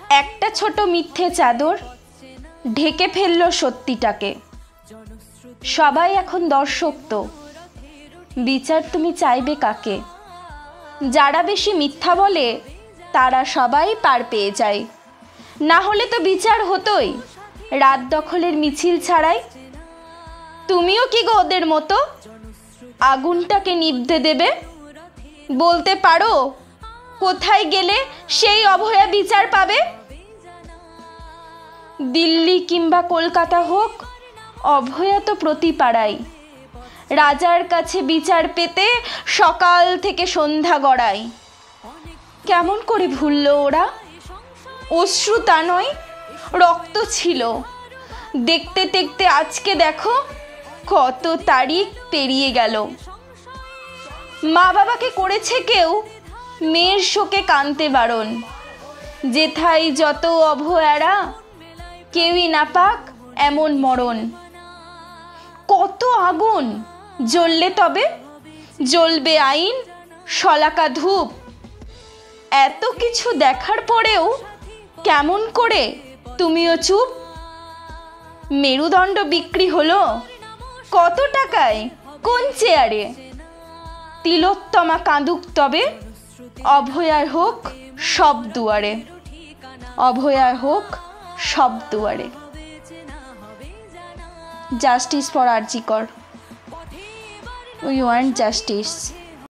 একটা ছোট মিথ্যে চাদর ঢেকে ফেললো সত্যিটাকে। সবাই এখন দর্শক তো, বিচার তুমি চাইবে কাকে? যারা বেশি মিথ্যা বলে তারা সবাই পার পেয়ে যায়। না হলে তো বিচার হতোই রাত দখলের মিছিল ছাড়াই। তুমিও কি গো ওদের মতো আগুনটাকে নিভতে দেবে? বলতে পারো কোথায় গেলে সেই অভয়া বিচার পাবে? দিল্লি কিংবা কলকাতা হোক, অভয়া তো প্রতি পাড়ায়। রাজার কাছে বিচার পেতে সকাল থেকে সন্ধ্যা গড়ায়। কেমন করে ভুলল ওরা? অশ্রু তা নয়, রক্ত ছিল। দেখতে দেখতে আজকে দেখো কত তারিখ পেরিয়ে গেল। মা বাবাকে করেছে কেউ মেয়ের শোকে কাঁদতে বারণ। যেথায় যত অভয়ারা, কেউই না পাক এমন মরণ। কত আগুন জ্বললে তবে জ্বলবে আইন, শলাকা ধূপ। এত কিছু দেখার পরেও কেমন করে তুমিও চুপ? মেরুদণ্ড বিক্রি হলো কত টাকায়, কোন চেয়ারে? তিলোত্তমা কাঁদুক তবে, অভয়ার হোক সব দুয়ারে, অভয়ার হোক সব দুয়ারে। জাস্টিস ফর আরজি কর। We want justice.